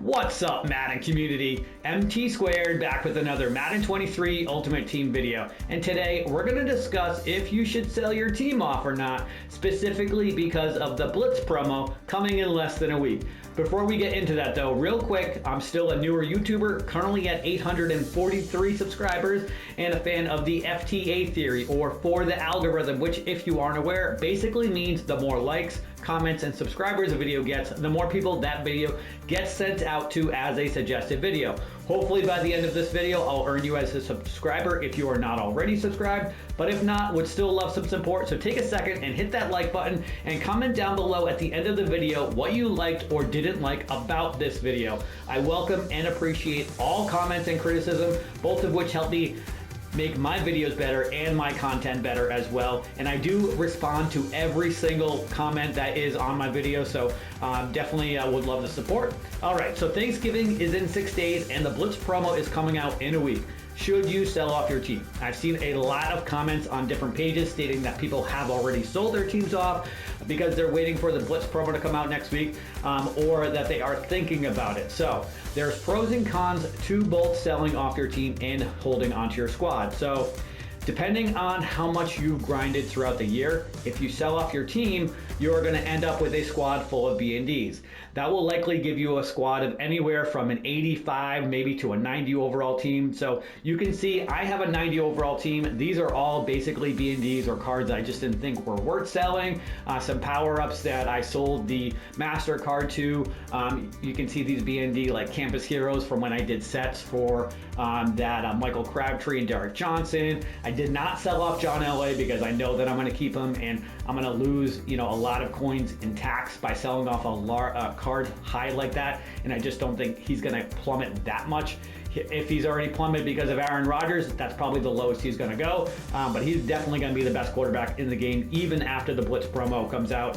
What's up, Madden community? MT Squared back with another Madden 23 Ultimate Team video. And today we're going to discuss if you should sell your team off or not, specifically because of the Blitz promo coming in less than a week. Before we get into that though, real quick, I'm still a newer YouTuber, currently at 843 subscribers, and a fan of the FTA theory, or for the algorithm, which if you aren't aware, basically means the more likes, comments, and subscribers a video gets, the more people that video gets sent out to as a suggested video. Hopefully by the end of this video, I'll earn you as a subscriber if you are not already subscribed, but if not, would still love some support. So take a second and hit that like button and comment down below at the end of the video what you liked or didn't like about this video. I welcome and appreciate all comments and criticism, both of which help me make my videos better and my content better as well. And I do respond to every single comment that is on my video, so definitely would love the support. All right, so Thanksgiving is in 6 days and the Blitz promo is coming out in a week. Should you sell off your team? I've seen a lot of comments on different pages stating that people have already sold their teams off because they're waiting for the Blitz promo to come out next week, or that they are thinking about it. So there's pros and cons to both selling off your team and holding onto your squad. So depending on how much you've grinded throughout the year, if you sell off your team, you're going to end up with a squad full of B&Ds. That will likely give you a squad of anywhere from an 85 maybe to a 90 overall team. So you can see I have a 90 overall team. These are all basically B&Ds or cards I just didn't think were worth selling. Some power-ups that I sold the master card to. You can see these B&D like Campus Heroes from when I did sets for that Michael Crabtree and Derek Johnson. I did not sell off John Elway because I know that I'm going to keep him and I'm going to lose, a lot of coins in tax by selling off a card high like that, and I just don't think he's going to plummet that much. If he's already plummeted because of Aaron Rodgers, that's probably the lowest he's going to go, but he's definitely going to be the best quarterback in the game even after the Blitz promo comes out.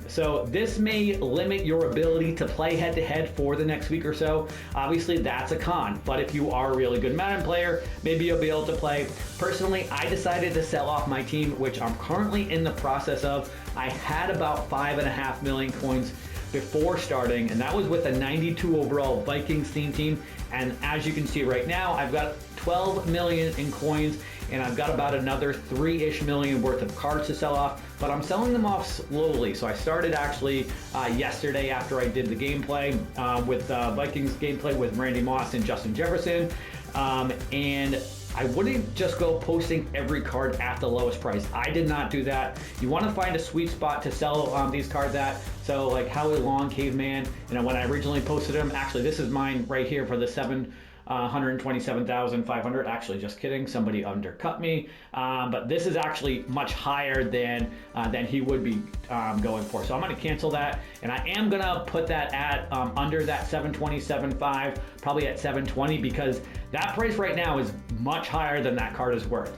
So this may limit your ability to play head-to-head for the next week or so. Obviously that's a con, but if you are a really good Madden player, maybe you'll be able to play. Personally, I decided to sell off my team, which I'm currently in the process of. I had about 5.5 million coins before starting, and that was with a 92 overall Vikings team. And as you can see right now, I've got 12 million in coins, and I've got about another 3-ish million worth of cards to sell off, but I'm selling them off slowly. So I started actually yesterday after I did the gameplay with Vikings gameplay with Randy Moss and Justin Jefferson, and I wouldn't just go posting every card at the lowest price. I did not do that. You want to find a sweet spot to sell these cards at. So like Howie Long, Caveman, when I originally posted them, actually this is mine right here for the 127,500. Actually, just kidding, somebody undercut me. But this is actually much higher than he would be going for. So I'm going to cancel that, and I am going to put that at under that 727.5, probably at 720, because that price right now is much higher than that card is worth.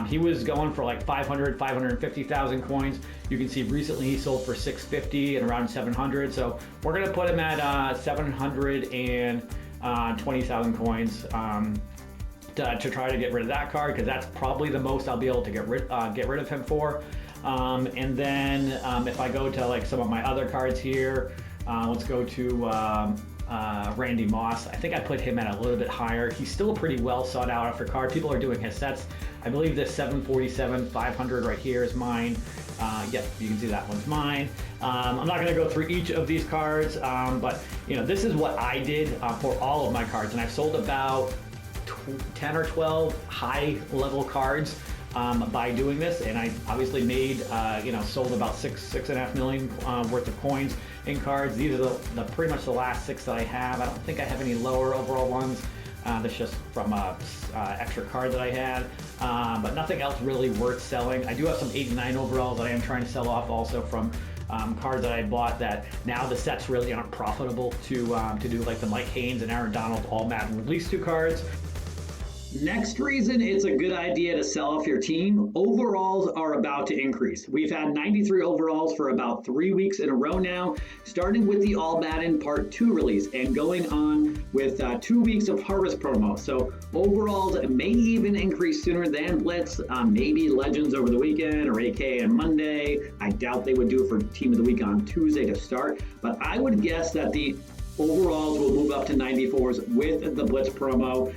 He was going for like 550,000 coins. You can see recently he sold for 650 and around 700. So we're going to put him at 720,000 coins to try to get rid of that card, because that's probably the most I'll be able to get rid of him for. And then if I go to like some of my other cards here, let's go to Randy Moss. I think I put him at a little bit higher. He's still a pretty well sought out after card. People are doing his sets. I believe this 747,500 right here is mine. Yep, you can see that one's mine. I'm not going to go through each of these cards, but this is what I did for all of my cards, and I've sold about 10 or 12 high level cards by doing this, and I obviously made sold about 6.5 million worth of coins in cards. These are the pretty much the last 6 that I have. I don't think I have any lower overall ones. That's just from extra card that I had, but nothing else really worth selling. I do have some 89 overalls that I am trying to sell off also from cards that I bought that now the sets really aren't profitable to do, like the Mike Haynes and Aaron Donald all Madden Release 2 cards. Next reason it's a good idea to sell off your team, overalls are about to increase. We've had 93 overalls for about 3 weeks in a row now, starting with the All Madden Part 2 release and going on with 2 weeks of Harvest promo. So overalls may even increase sooner than Blitz, maybe Legends over the weekend or AK on Monday. I doubt they would do it for Team of the Week on Tuesday to start, but I would guess that the overalls will up to 94s with the Blitz promo.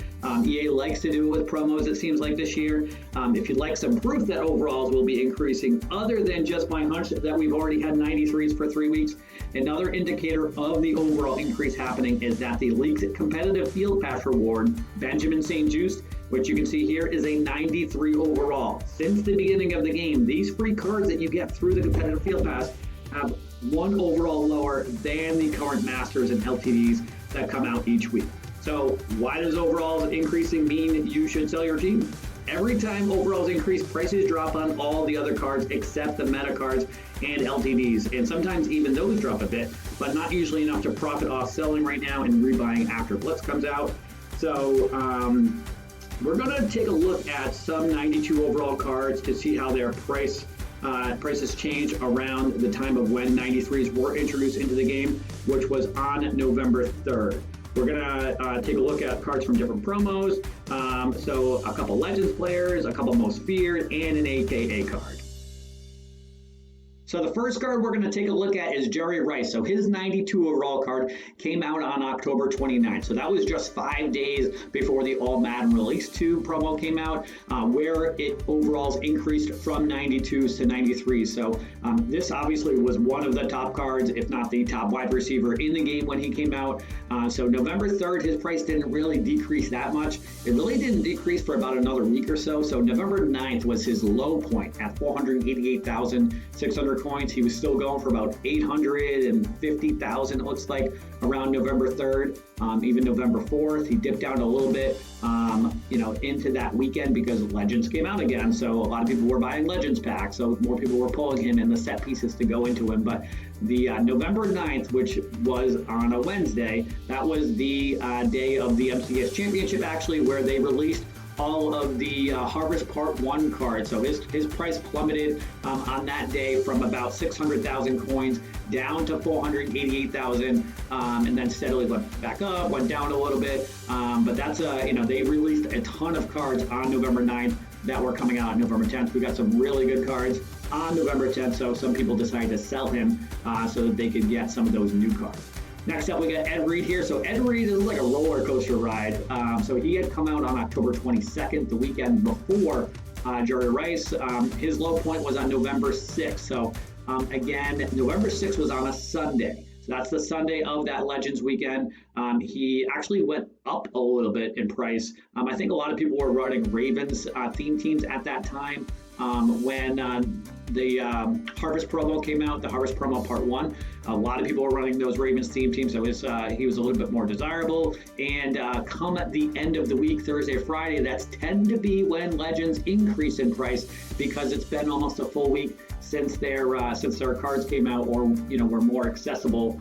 EA likes to do it with promos, it seems like this year. If you'd like some proof that overalls will be increasing, other than just my hunch that we've already had 93s for 3 weeks, another indicator of the overall increase happening is that the leaked competitive field pass reward, Benjamin St. Just, which you can see here, is a 93 overall. Since the beginning of the game, these free cards that you get through the competitive field pass have one overall lower than the current Masters and LTDs that come out each week. So why does overalls increasing mean you should sell your team? Every time overalls increase, prices drop on all the other cards except the meta cards and LTDs. And sometimes even those drop a bit, but not usually enough to profit off selling right now and rebuying after Blitz comes out. So we're going to take a look at some 92 overall cards to see how their prices change around the time of when 93s were introduced into the game, which was on November 3rd. We're going to take a look at cards from different promos, so a couple Legends players, a couple Most Feared, and an AKA card. So the first card we're going to take a look at is Jerry Rice. So his 92 overall card came out on October 29th. So that was just 5 days before the All Madden Release 2 promo came out, where it overalls increased from 92s to 93s. So this obviously was one of the top cards, if not the top wide receiver in the game when he came out. So November 3rd, his price didn't really decrease that much. It really didn't decrease for about another week or so. So November 9th was his low point at 488,600 coins. He was still going for about 850,000, it looks like, around November 3rd. Even November 4th, he dipped down a little bit, into that weekend because Legends came out again. So a lot of people were buying Legends packs. So more people were pulling him in the set pieces to go into him. But the November 9th, which was on a Wednesday, that was the day of the MCS Championship, actually, where they released all of the Harvest Part 1 cards. So his price plummeted on that day from about 600,000 coins down to 488,000, and then steadily went back up, went down a little bit. But that's, they released a ton of cards on November 9th that were coming out on November 10th. We got some really good cards on November 10th, so some people decided to sell him so that they could get some of those new cards. Next up, we got Ed Reed here. So Ed Reed is like a roller coaster ride. So he had come out on October 22nd, the weekend before Jerry Rice. His low point was on November 6th. So again, November 6th was on a Sunday. So that's the Sunday of that Legends weekend. He actually went up a little bit in price. I think a lot of people were running Ravens theme teams at that time when the Harvest promo came out, the Harvest promo Part 1. A lot of people were running those Ravens theme teams, so he was a little bit more desirable. And come at the end of the week, Thursday, Friday, that's tend to be when Legends increase in price because it's been almost a full week since their cards came out or were more accessible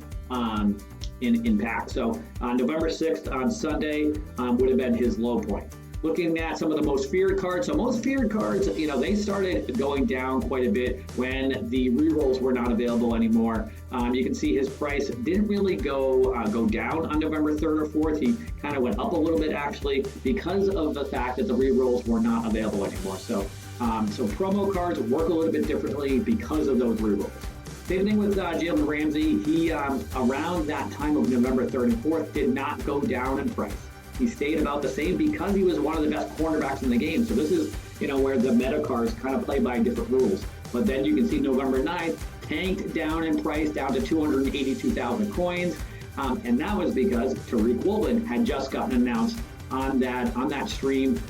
in pack. So November 6th on Sunday would have been his low point. Looking at some of the Most Feared cards. So Most Feared cards, they started going down quite a bit when the rerolls were not available anymore. You can see his price didn't really go down on November 3rd or 4th. He kind of went up a little bit actually because of the fact that the rerolls were not available anymore. So promo cards work a little bit differently because of those rerolls. Same thing with Jalen Ramsey. He, around that time of November 3rd and 4th, did not go down in price. He stayed about the same because he was one of the best cornerbacks in the game. So this is, where the meta cards kind of play by different rules. But then you can see November 9th tanked down in price down to 282,000 coins. And that was because Tariq Woolen had just gotten announced on that stream.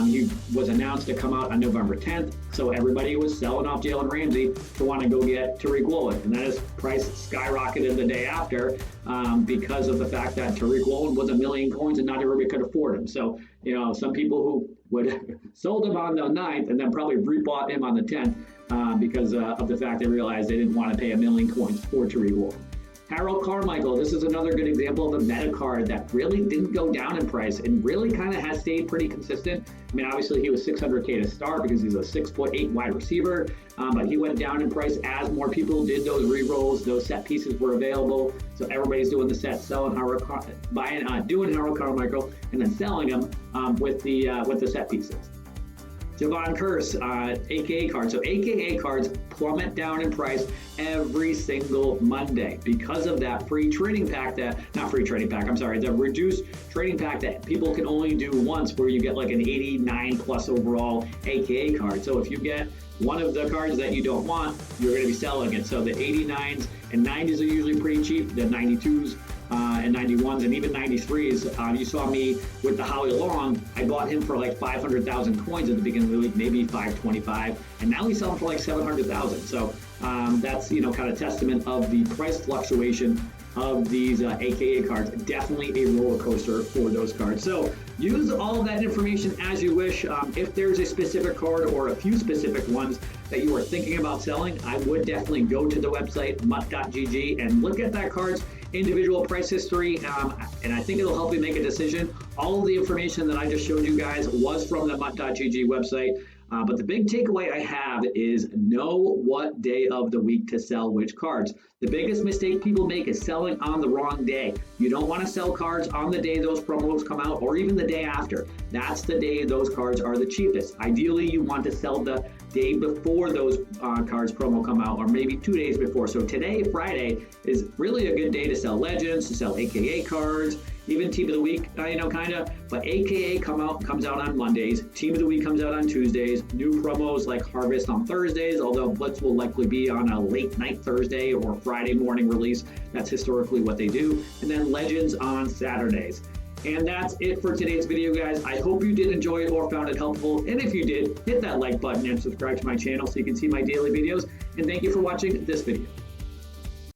He was announced to come out on November 10th. So everybody was selling off Jalen Ramsey to want to go get Tariq Woolen. And then his price skyrocketed the day after because of the fact that Tariq Woolen was 1 million coins and not everybody could afford him. So, some people who would sold him on the 9th and then probably rebought him on the 10th because of the fact they realized they didn't want to pay 1 million coins for Tariq Woolen. Harold Carmichael, this is another good example of a meta card that really didn't go down in price and really kind of has stayed pretty consistent. I mean, obviously he was 600K to start because he's a 6'8" wide receiver, but he went down in price as more people did those re-rolls. Those set pieces were available, so everybody's doing the set, doing Harold Carmichael, and then selling them with the set pieces. Javon Curse, AKA cards. So AKA cards plummet down in price every single Monday because of that free trading pack the reduced trading pack that people can only do once, where you get like an 89 plus overall AKA card. So if you get one of the cards that you don't want, you're going to be selling it. So the 89s and 90s are usually pretty cheap. The 92s and 91s and even 93s. You saw me with the Howie Long. I bought him for like 500,000 coins at the beginning of the week, maybe 525, and now he's selling for like 700,000. So that's kind of testament of the price fluctuation of these AKA cards. Definitely a roller coaster for those cards. So use all of that information as you wish. If there's a specific card or a few specific ones that you are thinking about selling, I would definitely go to the website mutt.gg and look at that card's individual price history, and I think it'll help you make a decision. All of the information that I just showed you guys was from the mutt.gg website. But the big takeaway I have is know what day of the week to sell which cards. The biggest mistake people make is selling on the wrong day. You don't want to sell cards on the day those promos come out, or even the day after. That's the day those cards are the cheapest. Ideally, you want to sell the day before those cards promo come out, or maybe 2 days before. So today, Friday, is really a good day to sell Legends, to sell AKA cards, even Team of the Week, kind of. But AKA comes out on Mondays. Team of the Week comes out on Tuesdays. New promos like Harvest on Thursdays, although Blitz will likely be on a late night Thursday or Friday morning release. That's historically what they do. And then Legends on Saturdays. And that's it for today's video, guys. I hope you did enjoy it or found it helpful. And if you did, hit that like button and subscribe to my channel so you can see my daily videos. And thank you for watching this video.